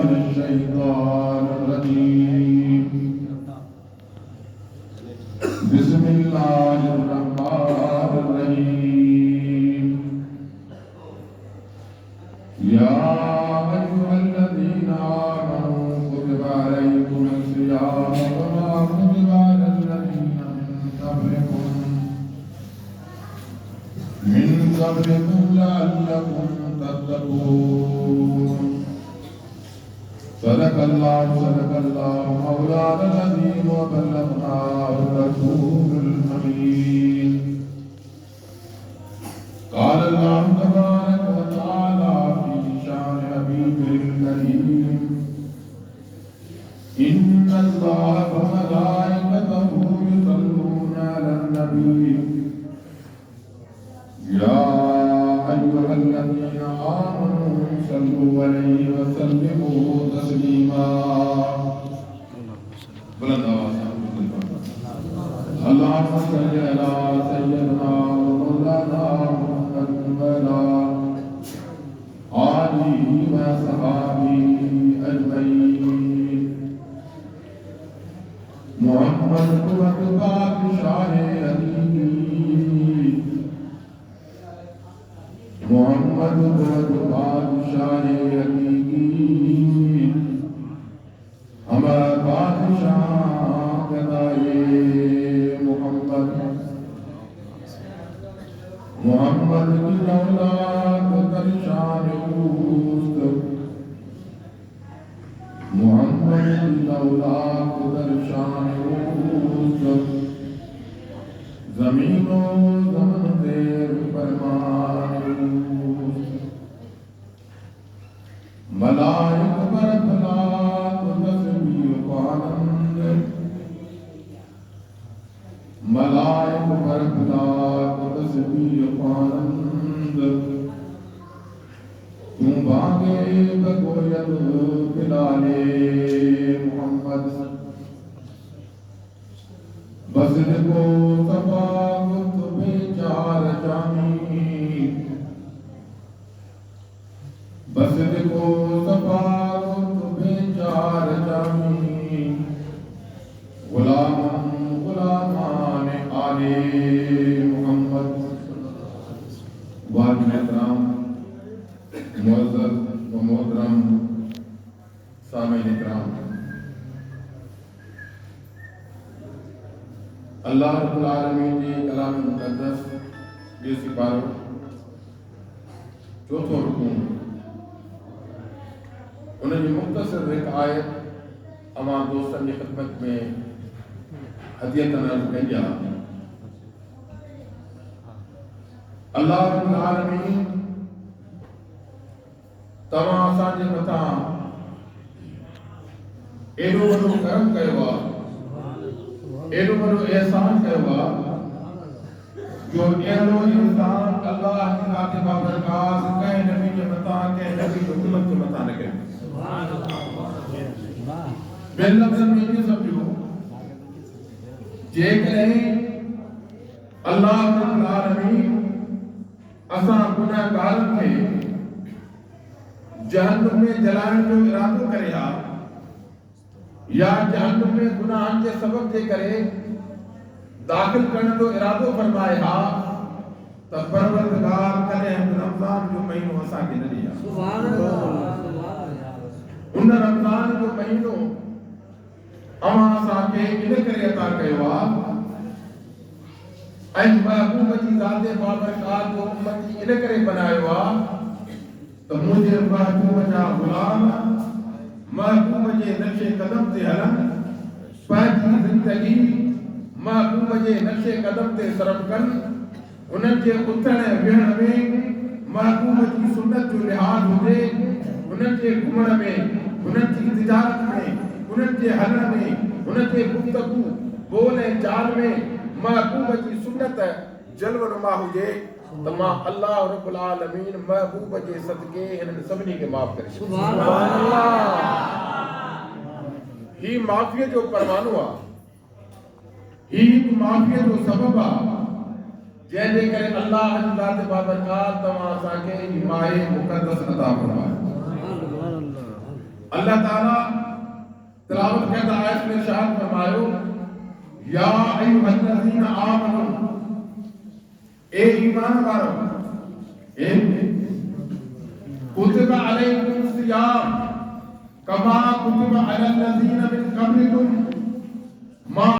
मिनश्शैतानिर्रजीम बिस्मिल्लाहिर्रहमानिर्रहीम या अय्युहल्लज़ीना आमनू कुतिबा अलैकुमुस्सियाम कमा कुतिबा अलल्लज़ीना min qablikum la'allakum tattaqun sadaqallahu mawlana al-azim wa ballaghnahu rasulul amin qala Allah tabaraka wa ta'ala fi sha'n habibihil kareem inna Allaha wa malaikatahu yusalluna 'alan nabiy يا أيها الذين آمنوا صلوا عليه وسلموا تسليما بلند آواز اللهم صل على سيدنا ومولانا محمد وعلى آله وصحبه أجمعين محمد واتباع شاه मोहम्मद बादशाह हकीकी हमारा बादशाह कदाए मोहम्मद मोहम्मद की औलाद दरशान मोहम्मद की औलाद दरशान जमीनों ज़मन देर फरमान मलाइक बरखलात तस्बीह आनंद मलाइक बरखलात तस्बीह आनंद तू भागे बगोयत बिलाले मोहम्मद बसर को सबावत बेचार जामी बसर को सबावत बेचार जामी गुलामान आले मोहम्मद वाद मेहतराम मुअज़्ज़ज़ व मोहतरम सामीन इकराम अल्लाह रब्बुल आलमीन जी कलाम मुक़द्दस ये सिपारो चौथो रुकू उन्हें मुख्तसर एक आयत अमा दोस्तन की खिदमत में हदियत अर्ज़ कई अल्लाह रब्बुल आलमीन तमाम असांजे मथां एॾो वॾो करम कयो आहे एडो बड़ो एहसान कयो जो एडो इंसान अल्लाह की ज़ात बाबरकात कहीं नबी के मता के नबी के उम्मत के मता न करे सुभान अल्लाह बिन लफ्ज़ में ये समझो जे करे अल्लाह रब्बुल आलमीन असा गुनाहगार खे जहन्नम में जलाने जो इरादो करे या जहन्नम में गुनाहन के सबब जे करे दाखिल करने जो इरादो फरमाए हा त परवरदिगार कने रमजान जो महीनो असा के न दिया सुभान अल्लाह उन रमजान जो महीनो अमा असा के इन करे अता कयो आ ऐं महबूब जी ज़ात बाबरकात जो उम्मती इन करे बनायो आ त मुझे महबूब जा गुलाम महबूब जे नक्शे कदम ते हलन पंहिंजी ज़िंदगी महबूब जे नक्शे कदम ते सरफ कन उन्हनि जे उथण विहण में महबूब जी सुन्नत जो लिहाज़ हुजे उन्हनि जे घुमण में उन्हनि जी तिजारत में उन्हनि जे हलण में उन्हनि जे गुफ्तगू बोल ऐं चाल में महबूब जी सुन्नत जलवनुमा हुजे त मां अल्लाह रब्बुल आलमीन महबूब जे सदके हिननि सभिनी खे माफ़ करे सुभान अल्लाह ही माफ़ीअ जो परवानो आहे ही माफ़ीअ जो सबब आहे जंहिंजे करे अल्लाह जी ज़ात बाबरकात तव्हां असांखे माए मुक़द्दस अता फरमाए अल्लाह ताला तिलावत करता आयत में इरशाद फरमायो, या अय्युहल्लज़ीना आमनू, ए ईमान वालो, कुतिबा अलैकुमुस सियाम कमा कुतिबा अलल लज़ीना मिन क़ब्लिकुम मा